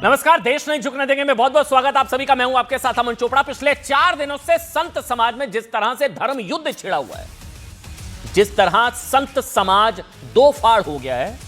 नमस्कार, देश नहीं झुकने देंगे में बहुत बहुत स्वागत आप सभी का। मैं हूं आपके साथ अमन चोपड़ा। पिछले 4 दिनों से संत समाज में जिस तरह से धर्म युद्ध छिड़ा हुआ है, जिस तरह संत समाज दो फाड़ हो गया है,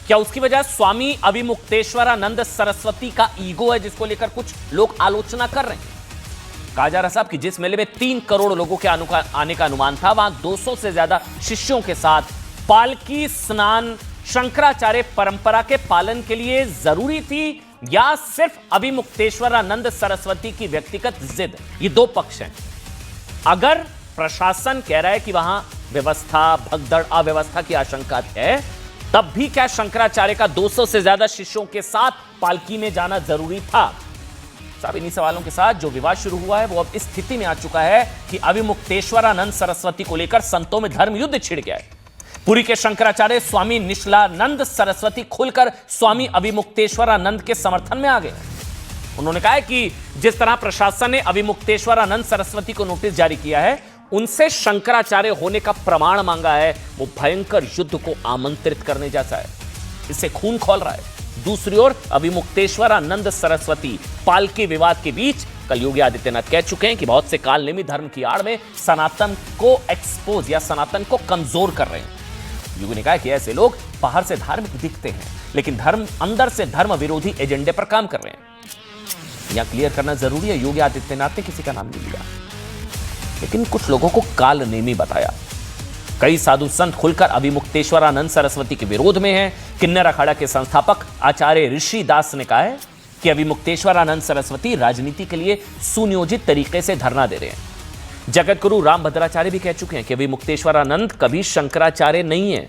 क्या उसकी वजह स्वामी अविमुक्तेश्वरानंद सरस्वती का ईगो है, जिसको लेकर कुछ लोग आलोचना कर रहे हैं। कहा जा रहा साहब कि जिस मेले में 3 करोड़ लोगों के आने का अनुमान था, वहां 200 से ज्यादा शिष्यों के साथ पालकी स्नान शंकराचार्य परंपरा के पालन के लिए जरूरी थी या सिर्फ अविमुक्तेश्वरानंद सरस्वती की व्यक्तिगत जिद। ये दो पक्ष हैं। अगर प्रशासन कह रहा है कि वहां व्यवस्था भगदड़ अव्यवस्था की आशंका है, तब भी क्या शंकराचार्य का 200 से ज्यादा शिष्यों के साथ पालकी में जाना जरूरी था? साहब, इन्हीं सवालों के साथ जो विवाद शुरू हुआ है वो अब इस स्थिति में आ चुका है कि अविमुक्तेश्वरानंद सरस्वती को लेकर संतों में धर्म युद्ध छिड़ गया है। पुरी के शंकराचार्य स्वामी निश्चलानंद सरस्वती खुलकर स्वामी अविमुक्तेश्वरानंद के समर्थन में आ गए। उन्होंने कहा है कि जिस तरह प्रशासन ने अविमुक्तेश्वरानंद सरस्वती को नोटिस जारी किया है, उनसे शंकराचार्य होने का प्रमाण मांगा है, वो भयंकर युद्ध को आमंत्रित करने जैसा है। इससे खून खौल रहा है। दूसरी ओर अविमुक्तेश्वरानंद सरस्वती पालकी विवाद के बीच कल योगी आदित्यनाथ कह चुके हैं कि बहुत से कालनेमी धर्म की आड़ में सनातन को एक्सपोज या सनातन को कमजोर कर रहे हैं। योगी ने कहा कि ऐसे लोग बाहर से धार्मिक दिखते हैं, लेकिन अंदर से धर्म विरोधी एजेंडे पर काम कर रहे हैं। यहां क्लियर करना जरूरी है, योगी आदित्यनाथ ने किसी का नाम नहीं लिया, लेकिन कुछ लोगों को कालनेमी बताया। कई साधु संत खुलकर अविमुक्तेश्वरानंद सरस्वती के विरोध में हैं। किन्नर अखाड़ा के संस्थापक आचार्य ऋषि दास ने कहा है कि अविमुक्तेश्वरानंद सरस्वती राजनीति के लिए सुनियोजित तरीके से धरना दे रहे हैं। जगत गुरु रामभद्राचार्य भी कह चुके हैं कि अविमुक्तेश्वरानंद कभी शंकराचार्य नहीं है,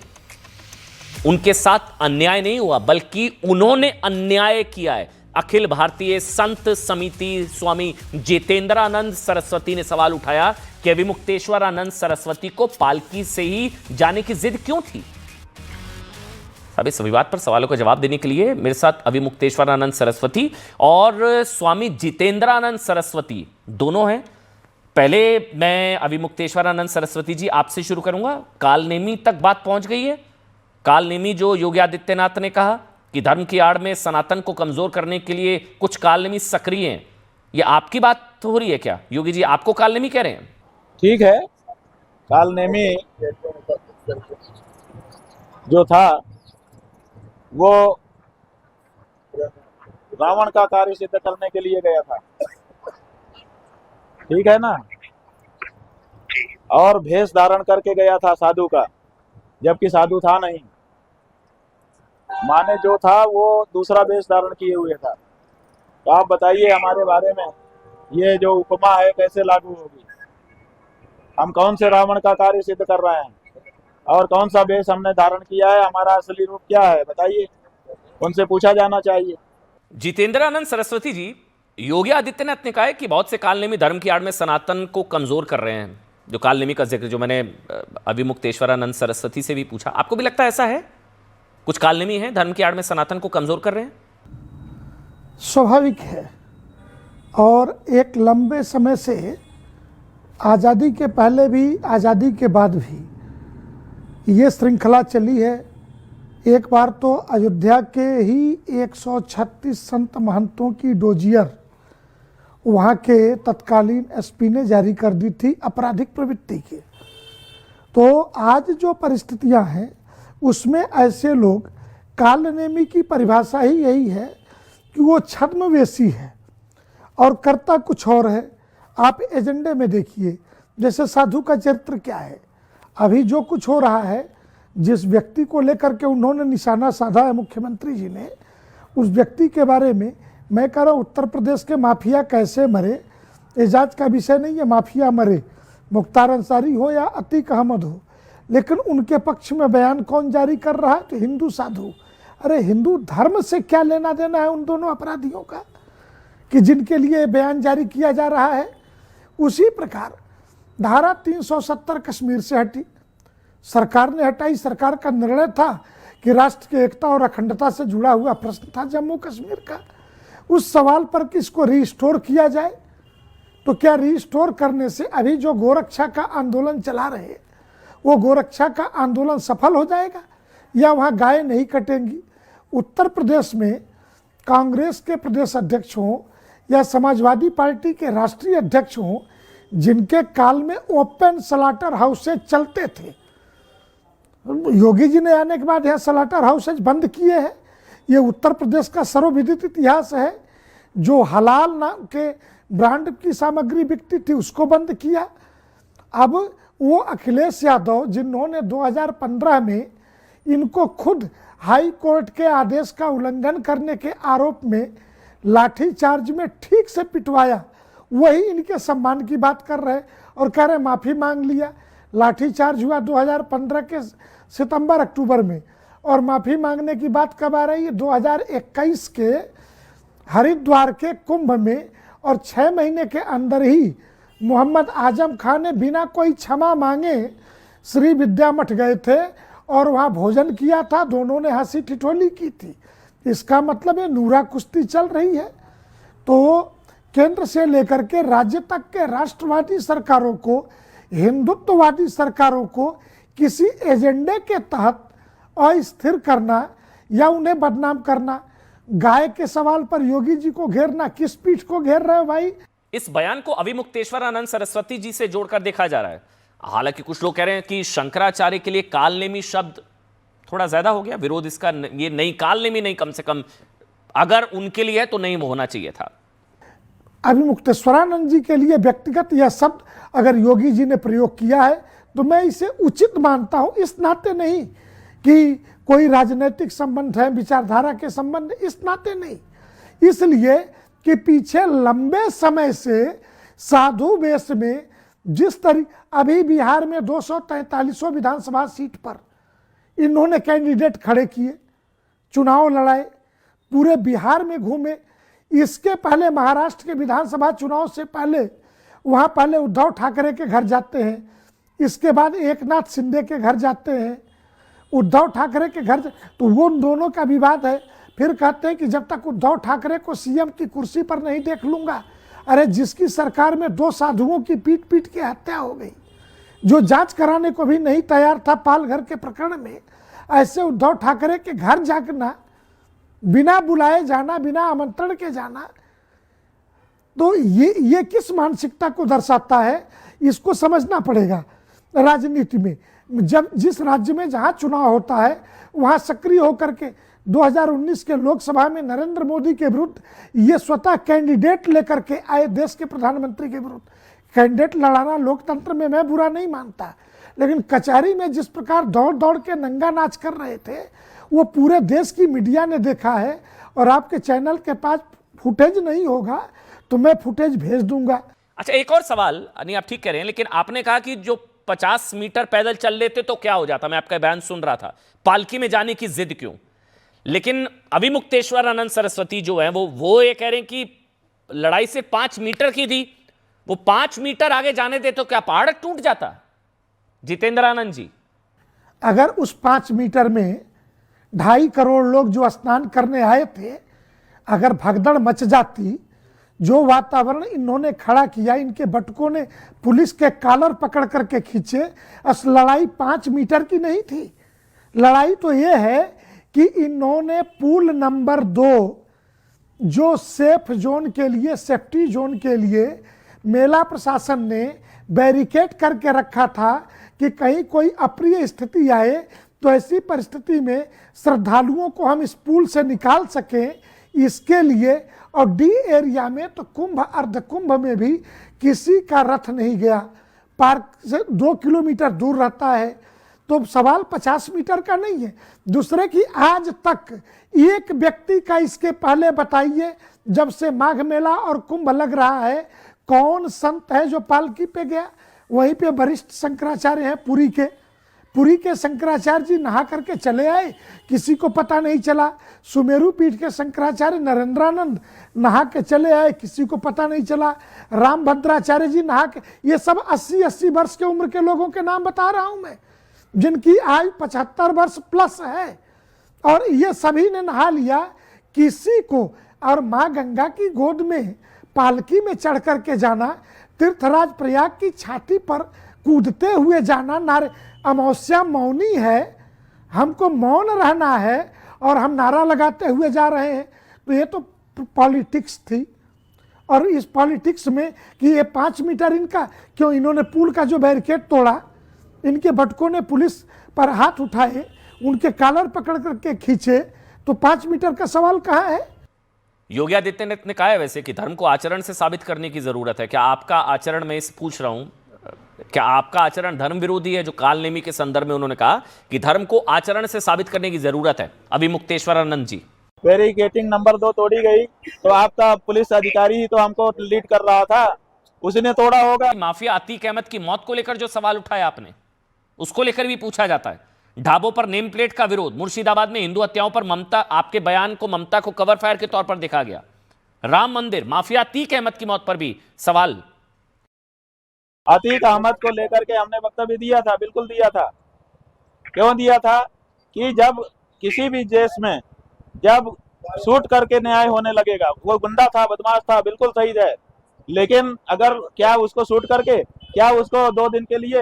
उनके साथ अन्याय नहीं हुआ, बल्कि उन्होंने अन्याय किया है। अखिल भारतीय संत समिति स्वामी जितेंद्रानंद सरस्वती ने सवाल उठाया कि अविमुक्तेश्वरानंद सरस्वती को पालकी से ही जाने की जिद क्यों थी। अब इस विवाद पर सवालों का जवाब देने के लिए मेरे साथ अविमुक्तेश्वरानंद सरस्वती और स्वामी जितेंद्रानंद सरस्वती दोनों हैं। पहले मैं अविमुक्तेश्वरानंद सरस्वती जी आपसे शुरू करूंगा। कालनेमी तक बात पहुंच गई है। कालनेमी जो योगी आदित्यनाथ ने कहा कि धर्म की आड़ में सनातन को कमजोर करने के लिए कुछ कालनेमी सक्रिय हैं, ये आपकी बात हो रही है क्या? योगी जी आपको कालनेमी कह रहे हैं? ठीक है, कालनेमी जो था वो रावण का कार्य सिद्ध करने के लिए गया था, ठीक है ना, और भेष धारण करके गया था साधु का, जबकि साधु था नहीं। माने जो था वो दूसरा वेश धारण किए हुए था। तो आप बताइए हमारे बारे में ये जो उपमा है कैसे लागू होगी? हम कौन से रावण का कार्य सिद्ध कर रहे हैं और कौन सा वेश हमने धारण किया है? हमारा असली रूप क्या है बताइए, उनसे पूछा जाना चाहिए। जितेंद्रानंद सरस्वती जी, योगी आदित्यनाथ ने कहा है कि बहुत से कालनेमी धर्म की आड़ में सनातन को कमजोर कर रहे हैं। जो कालनेमी का जिक्र जो मैंने अविमुक्तेश्वरानंद सरस्वती से भी पूछा, आपको भी लगता है ऐसा है? कुछ कालनेमी हैं धर्म की आड़ में सनातन को कमजोर कर रहे हैं? स्वाभाविक है, और एक लंबे समय से आज़ादी के पहले भी आज़ादी के बाद भी ये श्रृंखला चली है। एक बार तो अयोध्या के ही 136 संत महंतों की डोजियर वहाँ के तत्कालीन एसपी ने जारी कर दी थी आपराधिक प्रवृत्ति की। तो आज जो परिस्थितियाँ हैं उसमें ऐसे लोग, कालनेमी की परिभाषा ही यही है कि वो छद्मवेशी है और करता कुछ और है। आप एजेंडे में देखिए, जैसे साधु का चरित्र क्या है। अभी जो कुछ हो रहा है, जिस व्यक्ति को लेकर के उन्होंने निशाना साधा है मुख्यमंत्री जी ने, उस व्यक्ति के बारे में मैं कह रहा हूँ उत्तर प्रदेश के माफिया कैसे मरे, एजाज का विषय नहीं है। माफिया मरे, मुख्तार अंसारी हो या अतीक अहमद हो, लेकिन उनके पक्ष में बयान कौन जारी कर रहा है? तो हिंदू साधु। अरे हिंदू धर्म से क्या लेना देना है उन दोनों अपराधियों का कि जिनके लिए बयान जारी किया जा रहा है? उसी प्रकार धारा 370 कश्मीर से हटी, सरकार ने हटाई। सरकार का निर्णय था कि राष्ट्र की एकता और अखंडता से जुड़ा हुआ प्रश्न था जम्मू कश्मीर का। उस सवाल पर कि इसको रिस्टोर किया जाए, तो क्या रिस्टोर करने से अभी जो गोरक्षा का आंदोलन चला रहे, वो गोरक्षा का आंदोलन सफल हो जाएगा या वहाँ गाय नहीं कटेंगी? उत्तर प्रदेश में कांग्रेस के प्रदेश अध्यक्ष हों या समाजवादी पार्टी के राष्ट्रीय अध्यक्ष हों, जिनके काल में ओपन स्लॉटर हाउसेज चलते थे। योगी जी ने आने के बाद यह स्लॉटर हाउसेज बंद किए हैं। ये उत्तर प्रदेश का सर्वविदित इतिहास है। जो हलाल नाम के ब्रांड की सामग्री बिकती थी उसको बंद किया। अब वो अखिलेश यादव जिन्होंने 2015 में इनको खुद हाई कोर्ट के आदेश का उल्लंघन करने के आरोप में लाठी चार्ज में ठीक से पिटवाया, वही इनके सम्मान की बात कर रहे और कह रहे माफ़ी मांग लिया। लाठी चार्ज हुआ 2015 के सितंबर अक्टूबर में और माफ़ी मांगने की बात कब आ रही है? 2021 के हरिद्वार के कुंभ में, और 6 महीने के अंदर ही मोहम्मद आजम खान ने बिना कोई क्षमा मांगे श्री विद्या मठ गए थे और वहाँ भोजन किया था। दोनों ने हंसी ठिठोली की थी। इसका मतलब है नूरा कुश्ती चल रही है। तो केंद्र से लेकर के राज्य तक के राष्ट्रवादी सरकारों को, हिंदुत्ववादी सरकारों को किसी एजेंडे के तहत अस्थिर करना या उन्हें बदनाम करना, गाय के सवाल पर योगी जी को घेरना, किस पीठ को घेर रहे हो भाई? इस बयान को अविमुक्तेश्वरानंद सरस्वती जी से जोड़कर देखा जा रहा है। हालांकि कुछ लोग कह रहे हैं कि शंकराचार्य के लिए कालनेमी शब्द थोड़ा ज्यादा हो गया, विरोध इसका ये नहीं, कालनेमी नहीं, कम से कम अगर उनके लिए है तो नहीं होना चाहिए था। अविमुक्तेश्वरानंद जी के लिए व्यक्तिगत यह शब्द अगर योगी जी ने प्रयोग किया है तो मैं इसे उचित मानता हूं। इस नाते नहीं कि कोई राजनीतिक संबंध है, विचारधारा के संबंध, इस नाते नहीं, इसलिए कि पीछे लंबे समय से साधु वेश में जिस तरह अभी बिहार में 243 विधानसभा सीट पर इन्होंने कैंडिडेट खड़े किए, चुनाव लड़ाए, पूरे बिहार में घूमे। इसके पहले महाराष्ट्र के विधानसभा चुनाव से पहले वहाँ पहले उद्धव ठाकरे के घर जाते हैं, इसके बाद एकनाथ शिंदे के घर जाते हैं। उद्धव ठाकरे के घर तो वो दोनों का विवाद है। फिर कहते हैं कि जब तक उद्धव ठाकरे को सीएम की कुर्सी पर नहीं देख लूंगा। अरे जिसकी सरकार में 2 साधुओं की पीट पीट के हत्या हो गई, जो जांच कराने को भी नहीं तैयार था पालघर के प्रकरण में, ऐसे उद्धव ठाकरे के घर जाना, बिना बुलाए जाना, बिना आमंत्रण के जाना, तो ये किस मानसिकता को दर्शाता है? इसको समझना पड़ेगा। राजनीति में जब जिस राज्य में जहां चुनाव होता है वहां सक्रिय होकर के 2019 के लोकसभा में नरेंद्र मोदी के विरुद्ध ये स्वतः कैंडिडेट लेकर के आए, देश के प्रधानमंत्री के विरुद्ध कैंडिडेट लड़ाना लोकतंत्र में मैं बुरा नहीं मानता। लेकिन कचहरी में जिस प्रकार दौड़ दौड़ के नंगा नाच कर रहे थे वो पूरे देश की मीडिया ने देखा है। और आपके चैनल के पास फुटेज नहीं होगा तो मैं फुटेज भेज दूंगा। अच्छा, एक और सवाल, नहीं आप ठीक कह रहे हैं, लेकिन आपने कहा कि जो 50 मीटर पैदल चल लेते तो क्या हो जाता? मैं आपका बयान सुन रहा था, पालकी में जाने की जिद क्यों? लेकिन अविमुक्तेश्वरानंद सरस्वती जो है वो ये कह रहे हैं कि लड़ाई से 5 मीटर की थी, वो 5 मीटर आगे जाने दे तो क्या पहाड़ टूट जाता? जितेंद्र आनंद जी, अगर उस 5 मीटर में 2.5 करोड़ लोग जो स्नान करने आए थे, अगर भगदड़ मच जाती, जो वातावरण इन्होंने खड़ा किया, इनके बटकों ने पुलिस के कॉलर पकड़ करके खींचे, अस लड़ाई 5 मीटर की नहीं थी। लड़ाई तो ये है कि इन्होंने पुल नंबर 2 जो सेफ जोन के लिए, सेफ्टी जोन के लिए मेला प्रशासन ने बैरिकेड करके रखा था कि कहीं कोई अप्रिय स्थिति आए तो ऐसी परिस्थिति में श्रद्धालुओं को हम इस पुल से निकाल सकें, इसके लिए। और डी एरिया में तो कुंभ अर्ध कुंभ में भी किसी का रथ नहीं गया, पार्क से 2 किलोमीटर दूर रहता है। तो सवाल 50 मीटर का नहीं है। दूसरे की आज तक एक व्यक्ति का इसके पहले बताइए, जब से माघ मेला और कुंभ लग रहा है, कौन संत है जो पालकी पे गया? वहीं पे वरिष्ठ शंकराचार्य हैं पुरी के शंकराचार्य जी नहा करके चले आए, किसी को पता नहीं चला। सुमेरु पीठ के शंकराचार्य नरेंद्रानंद नहा के चले आए, किसी को पता नहीं चला। रामभद्राचार्य जी नहा के, ये सब 80-80 वर्ष के उम्र के लोगों के नाम बता रहा हूं मैं, जिनकी आयु 75 वर्ष प्लस है, और ये सभी ने नहा लिया। किसी को, और माँ गंगा की गोद में पालकी में चढ़ करके जाना, तीर्थराज प्रयाग की छाती पर कूदते हुए जाना, नारे अमावस्या मौनी है, हमको मौन रहना है और हम नारा लगाते हुए जा रहे हैं, तो ये तो पॉलिटिक्स थी। और इस पॉलिटिक्स में कि ये 5 मीटर इनका, क्यों इन्होंने पुल का जो बैरिकेड तोड़ा, इनके भटकों ने पुलिस पर हाथ उठाए, उनके कॉलर पकड़ करके खींचे, तो 5 मीटर का सवाल कहाँ है? योगी आदित्यनाथ ने कहा है वैसे कि धर्म को आचरण से साबित करने की जरूरत है। क्या आपका आचरण, मैं इस पूछ रहा हूं, क्या आपका आचरण धर्म विरोधी है? जो काल नेमी के संदर्भ में उन्होंने कहा कि धर्म को आचरण से साबित करने की जरूरत है। अभी मुक्तेश्वर आनंद जी, बैरिकेडिंग नंबर 2 तोड़ी गई तो आपका पुलिस अधिकारी ही तो हमको लीड कर रहा था, उसने तोड़ा होगा। माफिया अतीक अहमद की मौत को लेकर जो सवाल उठाया आपने, उसको लेकर भी पूछा जाता है। ढाबों पर नेम प्लेट का विरोध, मुर्शिदाबाद में हिंदू हत्याओं पर ममता, आपके बयान को ममता को कवर फायर के तौर पर देखा गया। राम मंदिर, माफिया अतीक अहमद की मौत पर भी सवाल। अतीक अहमद को लेकर के हमने वक्तव्य दिया था, बिल्कुल दिया था। क्यों दिया था? कि जब किसी भी देश में जब शूट करके न्याय होने लगेगा, वो गुंडा था, बदमाश था, बिल्कुल सही है, लेकिन अगर क्या उसको शूट करके, क्या उसको 2 दिन के लिए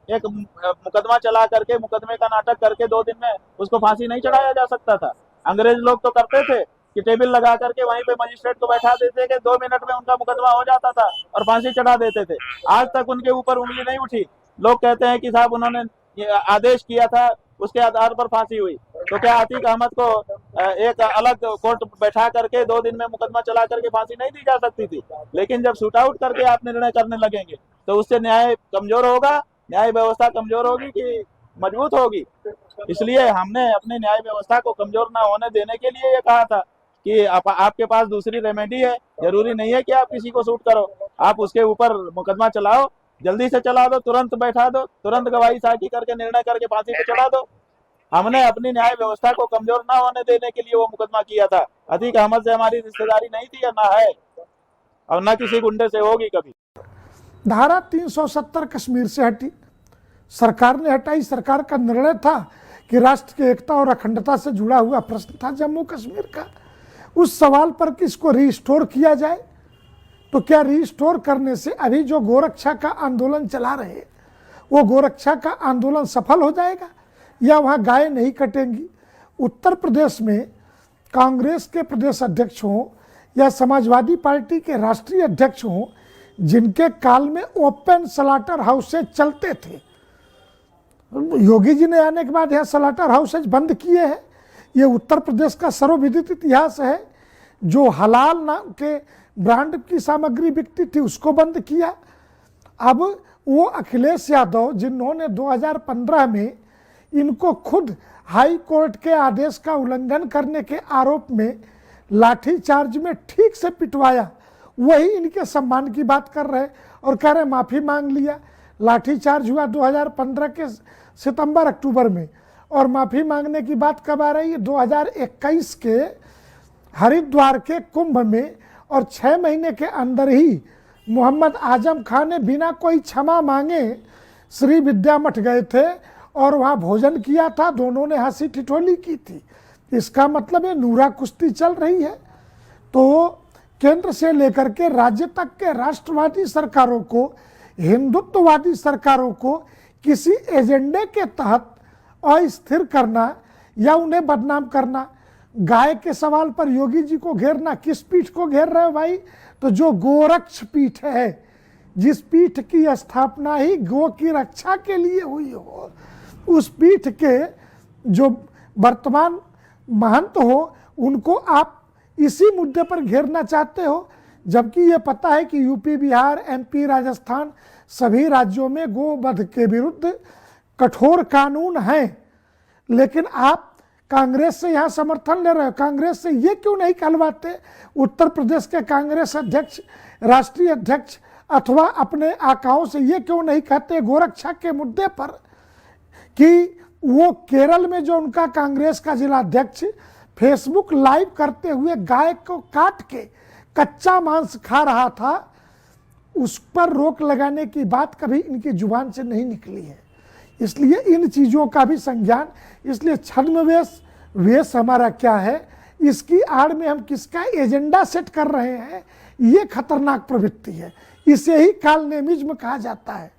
एक मुकदमा चला करके, मुकदमे का नाटक करके 2 दिन में उसको फांसी नहीं चढ़ाया जा सकता था? अंग्रेज लोग तो करते थे कि टेबल लगा करके वहीं पे मजिस्ट्रेट को बैठा देते कि 2 मिनट में उनका मुकदमा हो जाता था और फांसी चढ़ा देते थे। आज तक उनके ऊपर उंगली नहीं उठी। लोग कहते हैं कि साहब उन्होंने आदेश किया था, उसके आधार पर फांसी हुई। तो क्या अतीक अहमद को एक अलग कोर्ट बैठा करके 2 दिन में मुकदमा चला करके फांसी नहीं दी जा सकती थी? लेकिन जब शूट आउट करके आप निर्णय करने लगेंगे तो उससे न्याय कमजोर होगा, न्याय व्यवस्था कमजोर होगी कि मजबूत होगी? इसलिए हमने अपनी न्याय व्यवस्था को कमजोर ना होने देने के लिए ये कहा था कि आपके पास दूसरी रेमेडी है। जरूरी नहीं है कि आप किसी को शूट करो, आप उसके ऊपर मुकदमा चलाओ, जल्दी से चला दो, तुरंत बैठा दो, तुरंत गवाही साखी करके निर्णय करके फांसी पे चढ़ा दो। हमने अपनी न्याय व्यवस्था को कमजोर ना होने देने के लिए वो मुकदमा किया था। अतीक अहमद से हमारी रिश्तेदारी नहीं थी, ना है और ना किसी गुंडे से होगी कभी। धारा 370 कश्मीर से हटी, सरकार ने हटाई। सरकार का निर्णय था कि राष्ट्र की एकता और अखंडता से जुड़ा हुआ प्रश्न था जम्मू कश्मीर का। उस सवाल पर कि इसको रिस्टोर किया जाए, तो क्या रिस्टोर करने से अभी जो गोरक्षा का आंदोलन चला रहे, वो गोरक्षा का आंदोलन सफल हो जाएगा या वहाँ गाय नहीं कटेंगी? उत्तर प्रदेश में कांग्रेस के प्रदेश अध्यक्ष हों या समाजवादी पार्टी के राष्ट्रीय अध्यक्ष हों, जिनके काल में ओपन स्लॉटर हाउसेज चलते थे, योगी जी ने आने के बाद यहाँ स्लॉटर हाउसेज बंद किए हैं। ये उत्तर प्रदेश का सर्वविदित इतिहास है। जो हलाल नाम के ब्रांड की सामग्री बिकती थी उसको बंद किया। अब वो अखिलेश यादव, जिन्होंने 2015 में इनको खुद हाई कोर्ट के आदेश का उल्लंघन करने के आरोप में लाठीचार्ज में ठीक से पिटवाया, वही इनके सम्मान की बात कर रहे और कह रहे माफ़ी मांग लिया। लाठीचार्ज हुआ 2015 के सितंबर अक्टूबर में और माफ़ी मांगने की बात कब आ रही है? 2021 के हरिद्वार के कुंभ में, और 6 महीने के अंदर ही मोहम्मद आजम खान ने बिना कोई क्षमा मांगे श्री विद्या मठ गए थे और वहाँ भोजन किया था, दोनों ने हंसी ठिठोली की थी। इसका मतलब है नूरा कुश्ती चल रही है। तो केंद्र से लेकर के राज्य तक के राष्ट्रवादी सरकारों को, हिंदुत्ववादी सरकारों को किसी एजेंडे के तहत अस्थिर करना या उन्हें बदनाम करना। गाय के सवाल पर योगी जी को घेरना, किस पीठ को घेर रहे हो भाई? तो जो गोरक्ष पीठ है, जिस पीठ की स्थापना ही गो की रक्षा के लिए हुई हो, उस पीठ के जो वर्तमान महंत हो, उनको आप इसी मुद्दे पर घेरना चाहते हो, जबकि ये पता है कि यूपी, बिहार, एमपी, राजस्थान सभी राज्यों में गोवध के विरुद्ध कठोर कानून हैं। लेकिन आप कांग्रेस से यहाँ समर्थन ले रहे हो। कांग्रेस से ये क्यों नहीं कहलवाते, उत्तर प्रदेश के कांग्रेस अध्यक्ष, राष्ट्रीय अध्यक्ष अथवा अपने आकाओं से ये क्यों नहीं कहते गोरक्षा के मुद्दे पर कि वो केरल में जो उनका कांग्रेस का जिला अध्यक्ष फेसबुक लाइव करते हुए गाय को काट के कच्चा मांस खा रहा था, उस पर रोक लगाने की बात कभी इनकी जुबान से नहीं निकली है। इसलिए इन चीज़ों का भी संज्ञान, इसलिए छद्मवेश वेश हमारा क्या है, इसकी आड़ में हम किसका एजेंडा सेट कर रहे हैं, ये खतरनाक प्रवृत्ति है। इसे ही कालनेमिज्म कहा जाता है।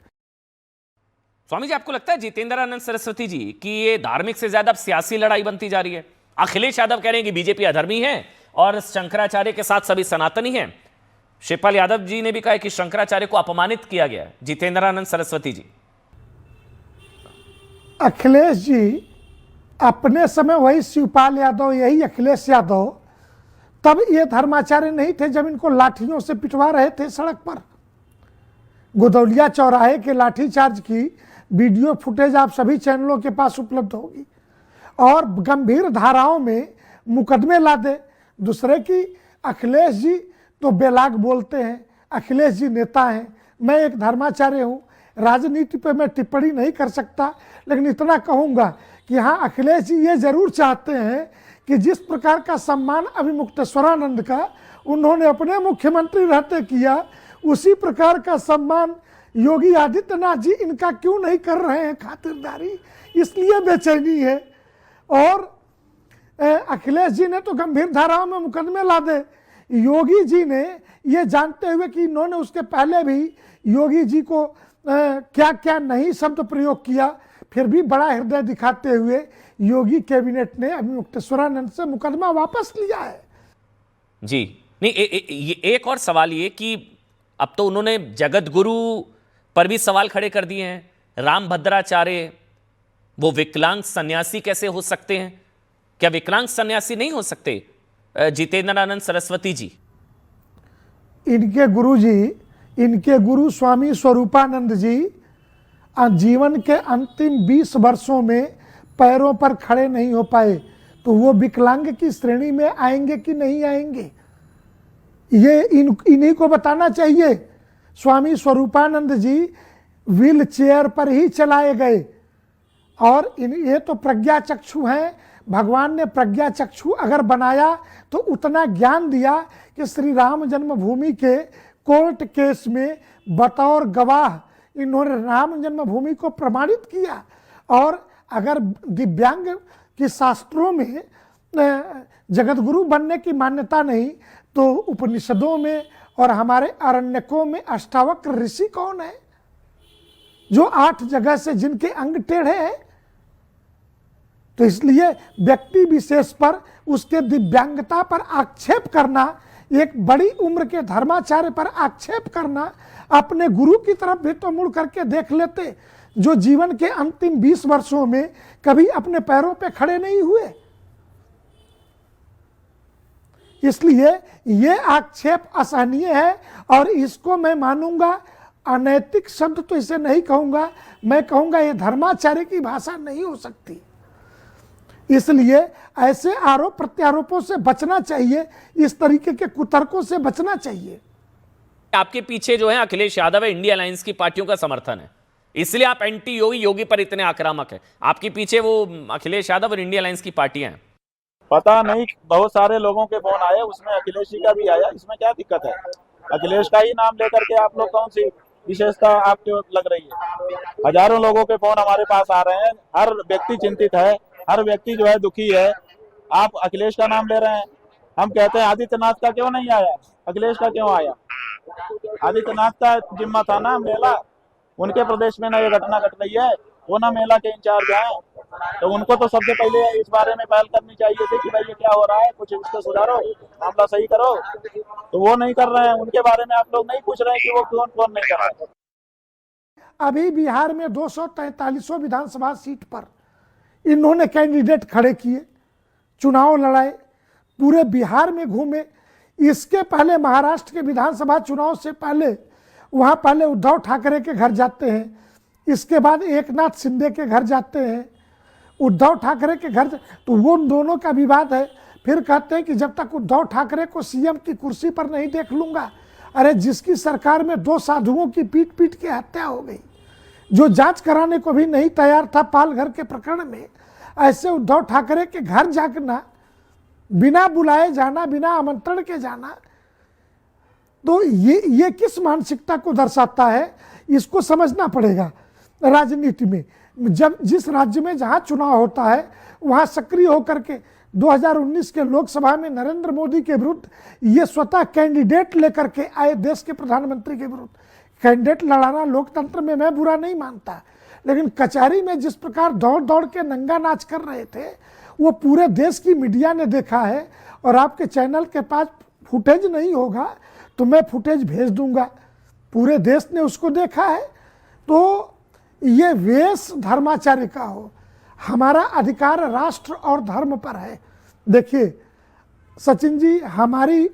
स्वामी जी, आपको लगता है जितेंद्र आनंद सरस्वती जी कि ये धार्मिक से ज्यादा सियासी लड़ाई बनती जा रही है? अखिलेश यादव कह रहे हैं कि बीजेपी अधर्मी है, और शंकराचार्य के साथ सभी सनातनी हैं। शिवपाल यादव जी ने भी कहा कि शंकराचार्य को अपमानित किया गया है। जितेंद्रानंद सरस्वती जी, अखिलेश जी अपने समय वही शिवपाल यादव, यही अखिलेश यादव, तब ये धर्माचार्य नहीं थे जब इनको लाठियों से पिटवा रहे थे सड़क पर। गुदौलिया चौराहे के लाठीचार्ज की वीडियो फुटेज आप सभी चैनलों के पास उपलब्ध होगी। और गंभीर धाराओं में मुकदमे ला दे दूसरे की। अखिलेश जी तो बेलाग बोलते हैं, अखिलेश जी नेता हैं, मैं एक धर्माचार्य हूँ, राजनीति पे मैं टिप्पणी नहीं कर सकता, लेकिन इतना कहूँगा कि हाँ, अखिलेश जी ये जरूर चाहते हैं कि जिस प्रकार का सम्मान अभी मुक्तेश्वरानंद का उन्होंने अपने मुख्यमंत्री रहते किया, उसी प्रकार का सम्मान योगी आदित्यनाथ जी इनका क्यों नहीं कर रहे हैं खातिरदारी, इसलिए बेचैनी है। और अखिलेश जी ने तो गंभीर धाराओं में मुकदमे ला दे। योगी जी ने ये जानते हुए कि इन्होंने उसके पहले भी योगी जी को क्या क्या नहीं शब्द प्रयोग किया, फिर भी बड़ा हृदय दिखाते हुए योगी कैबिनेट ने अभी मुक्तेश्वरानंद से मुकदमा वापस लिया है। जी नहीं, एक और सवाल ये कि अब तो उन्होंने जगत गुरु पर भी सवाल खड़े कर दिए हैं। रामभद्राचार्य, वो विकलांग सन्यासी कैसे हो सकते हैं? क्या विकलांग सन्यासी नहीं हो सकते? जितेंद्रानंद सरस्वती जी, इनके गुरु जी, इनके गुरु स्वामी स्वरूपानंद जी जीवन के अंतिम 20 वर्षों में पैरों पर खड़े नहीं हो पाए, तो वो विकलांग की श्रेणी में आएंगे कि नहीं आएंगे, ये इन्हीं को बताना चाहिए। स्वामी स्वरूपानंद जी व्हील चेयर पर ही चलाए गए और ये तो प्रज्ञा चक्षु हैं। भगवान ने प्रज्ञा चक्षु अगर बनाया तो उतना ज्ञान दिया कि श्री राम जन्मभूमि के कोर्ट केस में बतौर गवाह इन्होंने राम जन्मभूमि को प्रमाणित किया। और अगर दिव्यांग के शास्त्रों में जगत गुरु बनने की मान्यता नहीं, तो उपनिषदों में और हमारे अरण्यकों में अष्टावक्र ऋषि कौन है जो 8 जगह से जिनके अंग टेढ़े हैं? तो इसलिए व्यक्ति विशेष पर उसके दिव्यांगता पर आक्षेप करना, एक बड़ी उम्र के धर्माचार्य पर आक्षेप करना, अपने गुरु की तरफ भी तो मुड़ करके देख लेते जो जीवन के अंतिम 20 वर्षों में कभी अपने पैरों पे खड़े नहीं हुए। इसलिए ये आक्षेप असहनीय है और इसको मैं मानूंगा अनैतिक शब्द तो इसे नहीं कहूंगा, मैं कहूंगा ये धर्माचार्य की भाषा नहीं हो सकती। इसलिए ऐसे आरोप प्रत्यारोपों से बचना चाहिए, इस तरीके के कुतर्कों से बचना चाहिए। आपके पीछे जो है अखिलेश यादव है, इंडिया अलायंस की पार्टियों का समर्थन है, इसलिए आप एंटी योगी, योगी पर इतने आक्रामक है। आपके पीछे वो अखिलेश यादव और इंडिया अलायंस की पार्टियां हैं। पता नहीं, बहुत सारे लोगों के फोन आए, उसमें अखिलेश जी का भी आया, इसमें क्या दिक्कत है? अखिलेश का ही नाम लेकर के आप लोग कौन सी विशेषता आपको लग रही है? हजारों लोगों के फोन हमारे पास आ रहे हैं, हर व्यक्ति चिंतित है, हर व्यक्ति जो है दुखी है। आप अखिलेश का नाम ले रहे हैं, हम कहते हैं आदित्यनाथ का क्यों नहीं आया, अखिलेश का क्यों आया? आदित्यनाथ का जिम्मा था ना मेला, उनके प्रदेश में ना ये घटना घट रही है, वो ना मेला के इंचार्ज हैं, तो उनको तो सबसे पहले इस बारे में पहल करनी चाहिए थी कि भाई ये क्या हो रहा है, कुछ इसको सुधारो, मामला सही करो। तो वो नहीं कर रहे हैं, उनके बारे में आप लोग नहीं पूछ रहे हैं कि वो कौन कौन नहीं कर रहा है। अभी बिहार में 243 विधानसभा सीट पर इन्होंने कैंडिडेट खड़े किए, चुनाव लड़ाए, पूरे बिहार में घूमे। इसके पहले महाराष्ट्र के विधानसभा चुनाव से पहले वहाँ पहले उद्धव ठाकरे के घर जाते हैं, इसके बाद एकनाथ शिंदे के घर जाते हैं। उद्धव ठाकरे के घर तो वो दोनों का विवाद है, फिर कहते हैं कि जब तक उद्धव ठाकरे को सीएम की कुर्सी पर नहीं देख लूँगा। अरे जिसकी सरकार में 2 साधुओं की पीट पीट के हत्या हो गई, जो जांच कराने को भी नहीं तैयार था पालघर के प्रकरण में, ऐसे उद्धव ठाकरे के घर जाना, बिना बुलाए जाना, बिना आमंत्रण के जाना, तो ये किस मानसिकता को दर्शाता है, इसको समझना पड़ेगा। राजनीति में जब जिस राज्य में जहां चुनाव होता है वहां सक्रिय होकर के 2019 के लोकसभा में नरेंद्र मोदी के विरुद्ध ये स्वतः कैंडिडेट लेकर के आए, देश के प्रधानमंत्री के विरुद्ध कैंडिडेट लड़ाना लोकतंत्र में मैं बुरा नहीं मानता, लेकिन कचहरी में जिस प्रकार दौड़ दौड़ के नंगा नाच कर रहे थे वो पूरे देश की मीडिया ने देखा है, और आपके चैनल के पास फुटेज नहीं होगा तो मैं फुटेज भेज दूंगा। पूरे देश ने उसको देखा है। तो ये वेश धर्माचार्य का हो, हमारा अधिकार राष्ट्र और धर्म पर है। देखिए सचिन जी, हमारी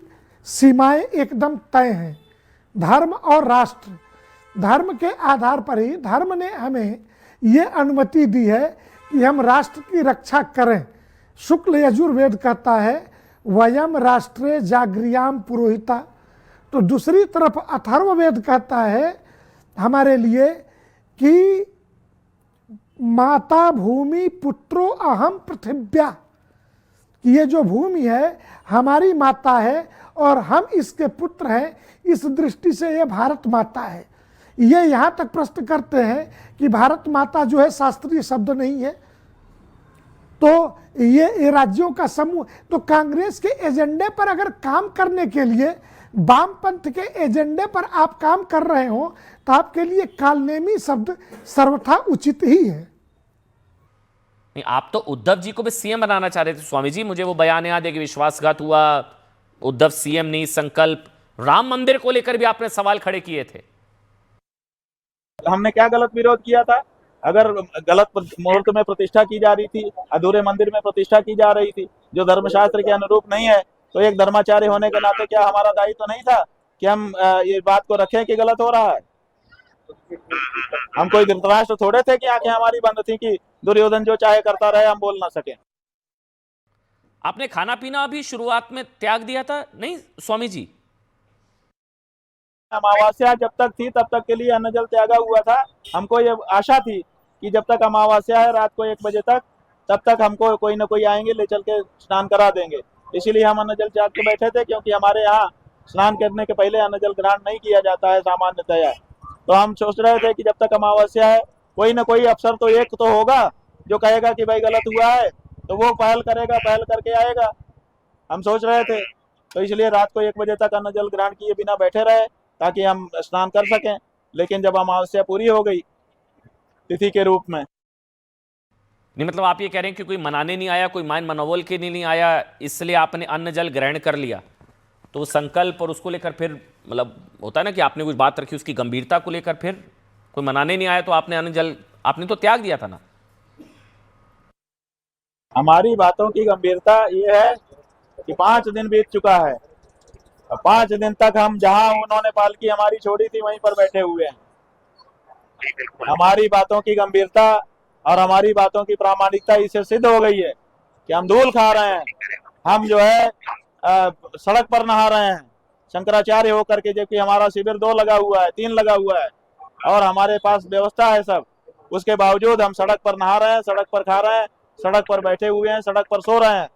सीमाएं एकदम तय हैं, धर्म और राष्ट्र। धर्म के आधार पर ही धर्म ने हमें ये अनुमति दी है कि हम राष्ट्र की रक्षा करें। शुक्ल यजुर्वेद कहता है वयम राष्ट्रे जागृयाम पुरोहिता। तो दूसरी तरफ अथर्ववेद कहता है हमारे लिए कि माता भूमि पुत्रो अहम पृथिव्या, कि ये जो भूमि है हमारी माता है और हम इसके पुत्र हैं। इस दृष्टि से ये भारत माता है। ये यहाँ तक प्रश्न करते हैं कि भारत माता जो है शास्त्रीय शब्द नहीं है। तो ये राज्यों का समूह, तो कांग्रेस के एजेंडे पर अगर काम करने के लिए, वामपंथ के एजेंडे पर आप काम कर रहे हो तो आपके लिए कालनेमी शब्द सर्वथा उचित ही है। नहीं, आप तो उद्धव जी को भी सीएम बनाना चाह रहे थे स्वामी जी। मुझे वो बयान याद है कि विश्वासघात हुआ, उद्धव सीएम नहीं, संकल्प। राम मंदिर को लेकर भी आपने सवाल खड़े किए थे। हमने क्या गलत विरोध किया था? अगर गलत मुहूर्त में प्रतिष्ठा की जा रही थी, अधूरे मंदिर में प्रतिष्ठा की जा रही थी जो धर्मशास्त्र के अनुरूप नहीं है, तो एक धर्माचार्य होने के नाते क्या हमारा दायित्व तो नहीं था कि हम ये बात को रखें कि गलत हो रहा है? हम कोई धृतराष्ट्र थोड़े थे कि आंखें हमारी बंद थी कि दुर्योधन जो चाहे करता रहे, हम बोल ना सके। आपने खाना पीना अभी शुरुआत में त्याग दिया था नहीं स्वामी जी? अमावस्या जब तक थी तब तक के लिए अन्न जल त्यागा हुआ था। हमको ये आशा थी कि जब तक अमावस्या है रात को 1 बजे तक, तब तक हमको कोई ना कोई आएंगे, ले चल के स्नान करा देंगे। इसीलिए हम अन्न जल त्याग के बैठे थे, क्योंकि हमारे यहाँ स्नान करने के पहले अन्न जल ग्रहण नहीं किया जाता है सामान्यतया। तो हम सोच रहे थे कि जब तक अमावस्या है कोई ना कोई अफसर तो एक तो होगा जो कहेगा कि भाई गलत हुआ है, तो वो पहल करेगा, पहल करके आएगा। हम सोच रहे थे, तो इसलिए रात को 1 बजे तक अन्न जल ग्रहण किए बिना बैठे रहे ताकि हम स्नान कर सकें। लेकिन जब अमावस्या पूरी हो गई तिथि के रूप में, नहीं मतलब आप ये कह रहे हैं कि कोई मनाने नहीं आया, कोई मान मनोबल के लिए नहीं आया, इसलिए आपने अन्न जल ग्रहण कर लिया। तो संकल्प और उसको लेकर फिर मतलब होता है ना कि आपने कुछ बात रखी, उसकी गंभीरता को लेकर फिर कोई मनाने नहीं आया तो आपने अन्न जल आपने तो त्याग दिया था ना। हमारी बातों की गंभीरता ये है कि 5 दिन बीत चुका है, 5 दिन तक हम जहां उन्होंने पालकी हमारी छोड़ी थी वहीं पर बैठे हुए हैं। हमारी बातों की गंभीरता और हमारी बातों की प्रामाणिकता इससे सिद्ध हो गई है कि हम धूल खा रहे हैं, हम जो है सड़क पर नहा रहे हैं शंकराचार्य होकर के, जबकि हमारा शिविर 2 लगा हुआ है, 3 लगा हुआ है और हमारे पास व्यवस्था है सब। उसके बावजूद हम सड़क पर नहा रहे हैं, सड़क पर खा रहे हैं, सड़क पर बैठे हुए हैं, सड़क पर सो रहे हैं।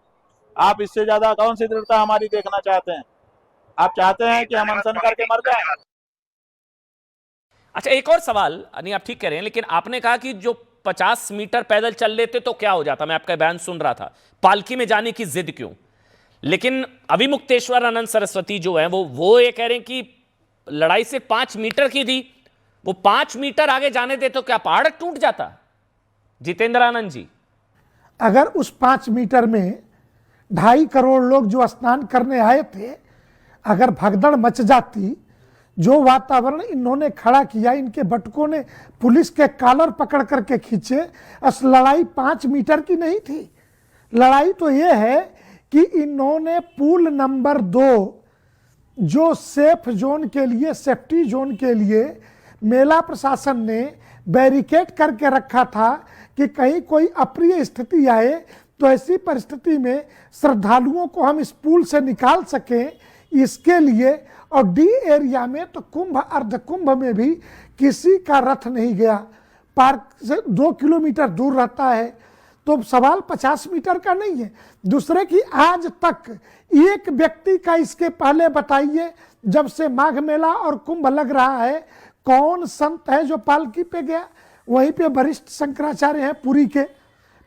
आप इससे ज्यादा कौन सी दृढ़ता हमारी देखना चाहते हैं? आप चाहते हैं कि हम अनशन करके मर जाएं? अच्छा एक और सवाल, नहीं आप ठीक कह रहे हैं, लेकिन आपने कहा कि जो 50 मीटर पैदल चल लेते तो क्या हो जाता। मैं आपका बयान सुन रहा था, पालकी में जाने की जिद क्यों? लेकिन अभिमुक्तेश्वर आनंद सरस्वती जो है वो ये कह रहे हैं कि लड़ाई से 5 मीटर की थी, वो 5 मीटर आगे जाने दे तो क्या पहाड़ टूट जाता? जितेंद्र आनंद जी, अगर उस 5 मीटर में 2.5 करोड़ लोग जो स्नान करने आए थे, अगर भगदड़ मच जाती, जो वातावरण इन्होंने खड़ा किया, इनके बटकों ने पुलिस के कॉलर पकड़ करके खींचे, अस लड़ाई 5 मीटर की नहीं थी। लड़ाई तो ये है कि इन्होंने पुल नंबर 2 जो सेफ जोन के लिए, सेफ्टी जोन के लिए मेला प्रशासन ने बैरिकेड करके रखा था कि कहीं कोई अप्रिय स्थिति आए तो ऐसी परिस्थिति में श्रद्धालुओं को हम इस पुल से निकाल सकें, इसके लिए। और डी एरिया में तो कुंभ अर्ध कुंभ में भी किसी का रथ नहीं गया, पार्क से 2 किलोमीटर दूर रहता है। तो सवाल 50 मीटर का नहीं है। दूसरे की आज तक एक व्यक्ति का इसके पहले बताइए, जब से माघ मेला और कुंभ लग रहा है, कौन संत है जो पालकी पे गया? वहीं पे वरिष्ठ शंकराचार्य हैं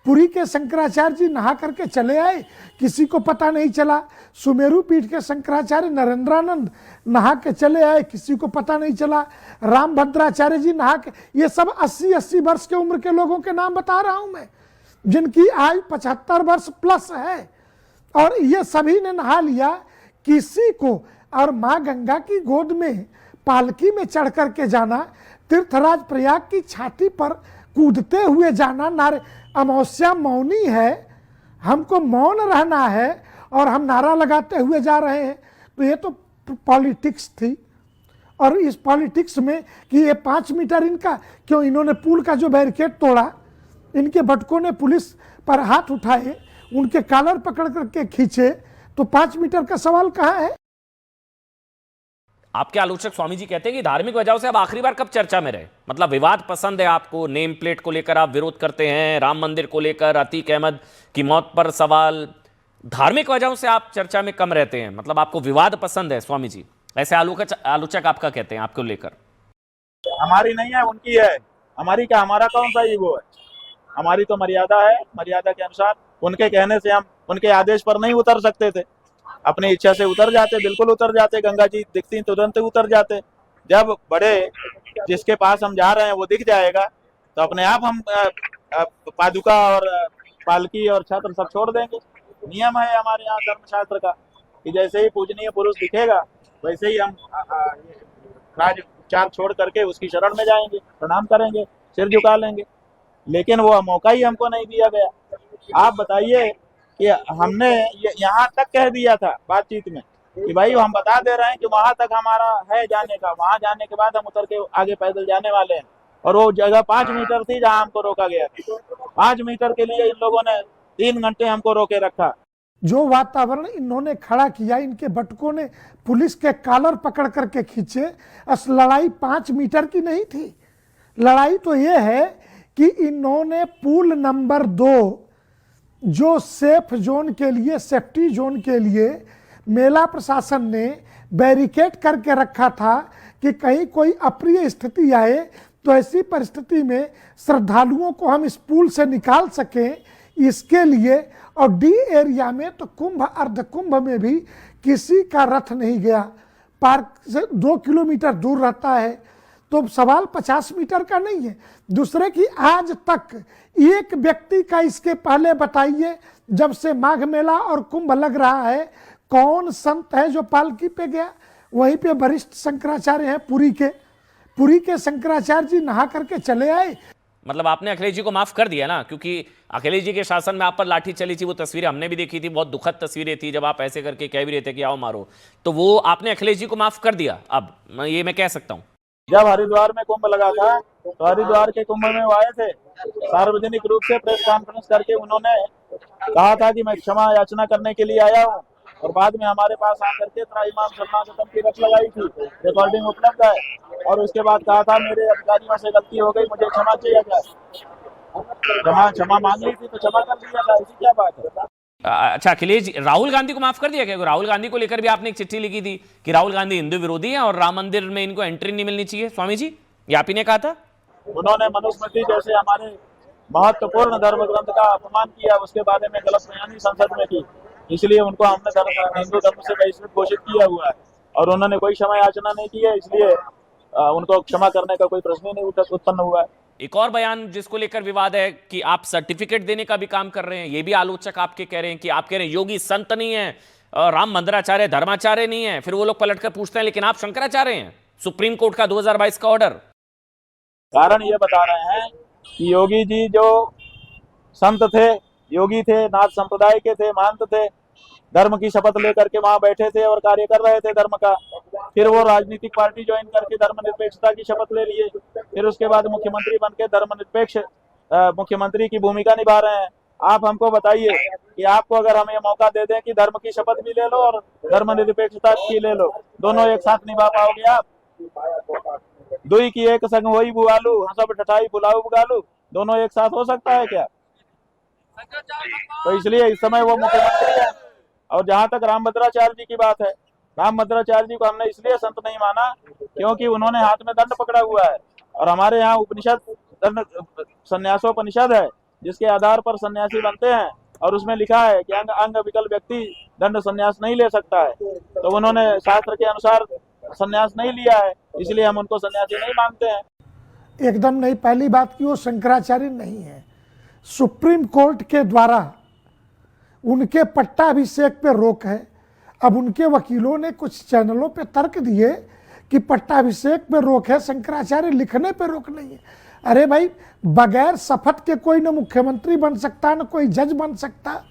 पुरी के शंकराचार्य जी नहा करके चले आए, किसी को पता नहीं चला। सुमेरु पीठ के शंकराचार्य नरेंद्रानंद नहा के चले आए, किसी को पता नहीं चला। रामभद्राचार्य जी नहा के, ये सब 80-80 वर्ष के उम्र के लोगों के नाम बता रहा हूं मैं। जिनकी आयु 75 वर्ष प्लस है, और ये सभी ने नहा लिया। किसी को, और माँ गंगा की गोद में पालकी में चढ़ करके जाना, तीर्थराज प्रयाग की छाती पर कूदते हुए जाना, नारे अमावस्या मौनी है, हमको मौन रहना है और हम नारा लगाते हुए जा रहे हैं। तो ये तो पॉलिटिक्स थी। और इस पॉलिटिक्स में कि ये 5 मीटर इनका, क्यों इन्होंने पुल का जो बैरिकेड तोड़ा, इनके भटकों ने पुलिस पर हाथ उठाए, उनके कॉलर पकड़ करके खींचे, तो 5 मीटर का सवाल कहाँ है? आपके आलोचक स्वामी जी कहते हैं कि धार्मिक वजहों से अब आखिरी बार कब चर्चा में रहे? मतलब विवाद पसंद है आपको, नेम प्लेट को लेकर आप विरोध करते हैं, राम मंदिर को लेकर अतीक अहमद की मौत पर सवाल, धार्मिक वजहों से आप चर्चा में कम रहते हैं, मतलब आपको विवाद पसंद है स्वामी जी, ऐसे आलोचक आपका कहते हैं आपको लेकर। हमारी नहीं है, उनकी है। हमारी क्या, हमारा कौन सा ईगो है? हमारी तो मर्यादा है, मर्यादा के अनुसार उनके कहने से हम उनके आदेश पर नहीं उतर सकते थे, अपनी इच्छा से उतर जाते, बिल्कुल उतर जाते। गंगा जी दिखती तुरंत उतर जाते। जब बड़े जिसके पास हम जा रहे हैं वो दिख जाएगा तो अपने आप हम पादुका और पालकी और छत्र सब छोड़ देंगे। नियम है हमारे यहाँ धर्मशास्त्र का कि जैसे ही पूजनीय पुरुष दिखेगा वैसे ही हम राजोपचार छोड़ करके उसकी शरण में जाएंगे, प्रणाम करेंगे, सिर झुका लेंगे। लेकिन वो मौका ही हमको नहीं दिया गया। आप बताइए कि हमने यहाँ तक कह दिया था बातचीत में कि भाई हम बता दे रहे हैं कि वहां तक हमारा है जाने का, वहां जाने के बाद हम उतर के आगे पैदल जाने वाले हैं। और वो जगह 5 मीटर थी जहां हमको रोका गया था। 5 मीटर के लिए इन लोगों ने 3 घंटे हमको रोके रखा। जो वातावरण इन्होंने खड़ा किया, इनके भटकों ने पुलिस के कॉलर पकड़ करके खींचे, अस लड़ाई 5 मीटर की नहीं थी। लड़ाई तो ये है कि इन्होंने पुल नंबर 2 जो सेफ जोन के लिए, सेफ्टी जोन के लिए मेला प्रशासन ने बैरिकेड करके रखा था कि कहीं कोई अप्रिय स्थिति आए तो ऐसी परिस्थिति में श्रद्धालुओं को हम इस पुल से निकाल सकें, इसके लिए। और डी एरिया में तो कुंभ अर्ध कुंभ में भी किसी का रथ नहीं गया, पार्क से 2 किलोमीटर दूर रहता है। तो सवाल 50 मीटर का नहीं है। दूसरे की आज तक एक व्यक्ति का, इसके पहले बताइए जब से माघ मेला और कुंभ लग रहा है, कौन संत है जो पालकी पे गया? वहीं पे वरिष्ठ शंकराचार्य हैं पुरी के शंकराचार्य जी नहा करके चले आए। मतलब आपने अखिलेश जी को माफ कर दिया ना, क्योंकि अखिलेश जी के शासन में आप पर लाठी चली थी, वो तस्वीरें हमने भी देखी थी, बहुत दुखद तस्वीरें थी जब आप ऐसे करके कह भी रहे थे कि आओ मारो, तो वो आपने अखिलेश जी को माफ कर दिया। अब ये मैं कह सकता हूँ। जब हरिद्वार में कुंभ लगा था तो हरिद्वार के कुंभ में वो आए थे, सार्वजनिक रूप से प्रेस कॉन्फ्रेंस करके उन्होंने कहा था कि मैं क्षमा याचना करने के लिए आया हूँ। और बाद में हमारे पास आकर के त्राईमाम शरणागतम की रट लगाई थी, रिकॉर्डिंग उपलब्ध है। और उसके बाद कहा था मेरे अधिकारियों से गलती हो गई, मुझे क्षमा चाहिए जाए। क्षमा मांग ली थी तो क्षमा कर दिया था, ऐसी क्या बात है? अच्छा, अखिलेश जी राहुल गांधी को माफ कर दिया क्या? राहुल गांधी को लेकर भी आपने एक चिट्ठी लिखी थी कि राहुल गांधी हिंदू विरोधी है और राम मंदिर में इनको एंट्री नहीं मिलनी चाहिए। स्वामी जी, ये आप ही ने कहा था। उन्होंने मनुस्मृति जैसे हमारे महत्वपूर्ण धर्म ग्रंथ का अपमान किया, उसके बारे में गलत बयानी संसद में की, इसलिए उनको हमने हिंदू धर्म से बहिष्कृत घोषित किया हुआ है। और उन्होंने कोई क्षमा याचना नहीं की है, इसलिए उनको क्षमा करने का कोई प्रश्न ही नहीं उत्पन्न हुआ है। एक और बयान जिसको लेकर विवाद है कि आप सर्टिफिकेट देने का भी काम कर रहे हैं, ये भी आलोचक आपके कह रहे हैं कि आप कह रहे हैं योगी संत नहीं है, राम मंदिराचार्य धर्माचार्य नहीं है। फिर वो लोग पलटकर पूछते हैं लेकिन आप शंकराचार्य हैं। सुप्रीम कोर्ट का 2022 का ऑर्डर। कारण ये बता रहे हैं कि योगी जी जो संत थे, योगी थे, नाथ संप्रदाय के थे, महंत थे, धर्म की शपथ लेकर के वहां बैठे थे और कार्य कर रहे थे धर्म का। फिर वो राजनीतिक पार्टी ज्वाइन करके धर्मनिरपेक्षता की शपथ ले लिए। फिर उसके बाद मुख्यमंत्री बनके धर्मनिरपेक्ष मुख्यमंत्री की भूमिका निभा रहे हैं। आप हमको बताइए कि आपको अगर हम ये मौका दे दें कि धर्म की शपथ भी ले लो और धर्मनिरपेक्षता की ले लो, दोनों एक साथ निभा पाओगे आप? दुई की एक संग वही बुआलू, हंसब ठठाई बुलाऊ बुगालू, दोनों एक साथ हो सकता है क्या? तो इसलिए इस समय वो मुख्यमंत्री है। और जहां तक रामभद्राचार्य जी की बात है, रामभद्राचार्य जी को हमने इसलिए संत नहीं माना क्योंकि उन्होंने हाथ में दंड पकड़ा हुआ है। और हमारे यहाँ उपनिषद संन्यासोपनिषद है जिसके आधार पर सन्यासी बनते हैं, और उसमें लिखा है कि अंग विकल व्यक्ति दंड संन्यास नहीं ले सकता है। तो उन्होंने शास्त्र के अनुसार संन्यास नहीं लिया है, इसलिए हम उनको सन्यासी नहीं मानते हैं। एकदम नहीं। पहली बात कि वो शंकराचार्य नहीं है। सुप्रीम कोर्ट के द्वारा उनके पट्टाभिषेक पे रोक है। अब उनके वकीलों ने कुछ चैनलों पे तर्क दिए कि पट्टाभिषेक पे रोक है, शंकराचार्य लिखने पे रोक नहीं है। अरे भाई, बगैर शपथ के कोई न मुख्यमंत्री बन सकता, न कोई जज बन सकता,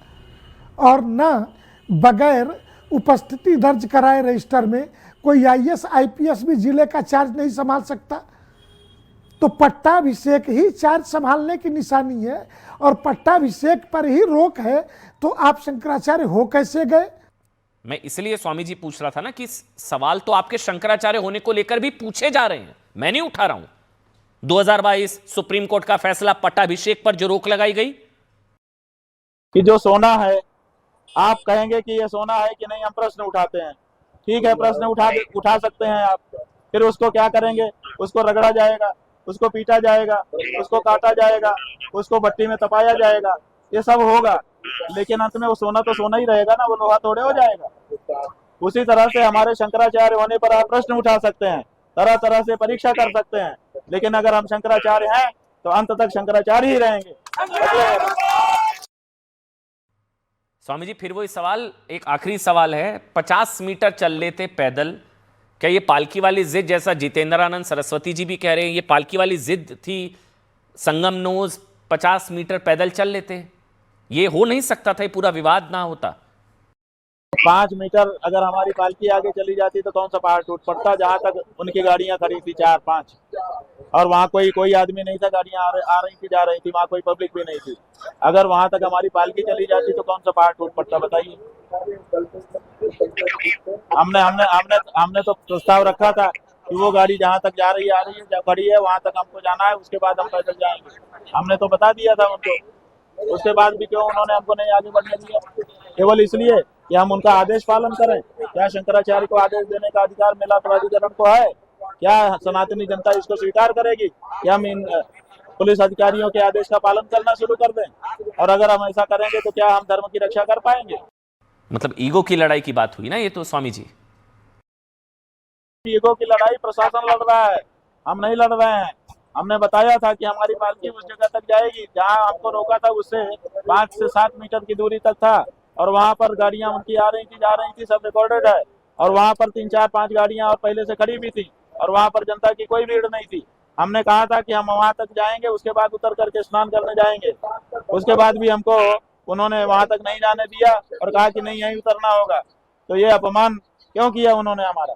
और न बगैर उपस्थिति दर्ज कराए रजिस्टर में कोई आईएएस आईपीएस भी जिले का चार्ज नहीं संभाल सकता। तो पट्टाभिषेक ही चार्ज संभालने की निशानी है, और पट्टाभिषेक पर ही रोक है, तो आप शंकराचार्य हो कैसे गए? मैं इसलिए स्वामी जी पूछ रहा था ना कि सवाल तो आपके शंकराचार्य होने को लेकर भी पूछे जा रहे हैं, मैं नहीं उठा रहा हूं। 2022 सुप्रीम कोर्ट का फैसला, पट्टाभिषेक पर जो रोक लगाई गई कि जो सोना है, आप कहेंगे कि ये सोना है कि नहीं, हम प्रश्न उठाते हैं। ठीक है, प्रश्न उठा सकते हैं आप, फिर उसको क्या करेंगे? उसको रगड़ा जाएगा, उसको पीटा जाएगा, उसको काटा जाएगा, उसको भट्टी में तपाया जाएगा, ये सब होगा, लेकिन अंत में वो सोना तो सोना ही रहेगा ना, वो लोहा थोड़े हो जाएगा। उसी तरह से हमारे शंकराचार्य होने पर आप प्रश्न उठा सकते हैं, तरह तरह से परीक्षा कर सकते हैं, लेकिन अगर हम शंकराचार्य हैं तो अंत तक शंकराचार्य ही रहेंगे। स्वामी जी, फिर वही सवाल, एक आखिरी सवाल है, 50 मीटर चल लेते पैदल, क्या ये पालकी वाली जिद, जैसा जितेंद्रानंद सरस्वती जी भी कह रहे हैं, ये पालकी वाली जिद थी, संगम नोज 50 मीटर पैदल चल लेते, ये हो नहीं सकता था, ये पूरा विवाद ना होता? 5 मीटर अगर हमारी पालकी आगे चली जाती तो कौन सा पहाड़ टूट पड़ता? जहां तक उनकी गाड़ियां खड़ी थी 4-5, और वहां कोई आदमी नहीं था, गाड़ियां आ रही थी, जा रही थी, वहां कोई पब्लिक भी नहीं थी। अगर वहां तक हमारी पालकी चली जाती तो कौन सा पहाड़ टूट पड़ता, बताइए। हमने तो प्रस्ताव रखा था कि वो गाड़ी जहां तक जा रही है, आ रही है, जब खड़ी है वहां तक हमको जाना है, उसके बाद हम पैदल जाएंगे। हमने तो बता दिया था उनको, उसके बाद भी क्यों उन्होंने हमको नहीं आगे बढ़ने दिया? केवल इसलिए कि हम उनका आदेश पालन करें। क्या शंकराचार्य को आदेश देने का अधिकार मिला प्राधिकरण को है? क्या सनातनी जनता इसको स्वीकार करेगी कि हम इन पुलिस अधिकारियों के आदेश का पालन करना शुरू कर दें? और अगर हम ऐसा करेंगे तो क्या हम धर्म की रक्षा कर पाएंगे? मतलब ईगो की लड़ाई की बात हुई ना ये तो स्वामी जी। ईगो की लड़ाई प्रशासन लड़ रहा है, हम नहीं लड़ रहे हैं। हमने बताया था कि हमारी पालकी उस जगह तक जाएगी जहां हमको रोका था, उससे 5 से 7 मीटर की दूरी तक था, और वहां पर गाड़ियां उनकी आ रही थी, जा रही थी, सब रिकॉर्डेड है। और वहां पर 3-4-5 गाड़ियां और पहले से खड़ी भी थी, और वहां पर जनता की कोई भीड़ नहीं थी। हमने कहा था कि हम वहां तक जाएंगे, उसके बाद उतर करके स्नान करने जाएंगे। उसके बाद भी हमको उन्होंने वहां तक नहीं जाने दिया और कहा कि नहीं, यहीं उतरना होगा। तो ये अपमान क्यों किया उन्होंने हमारा?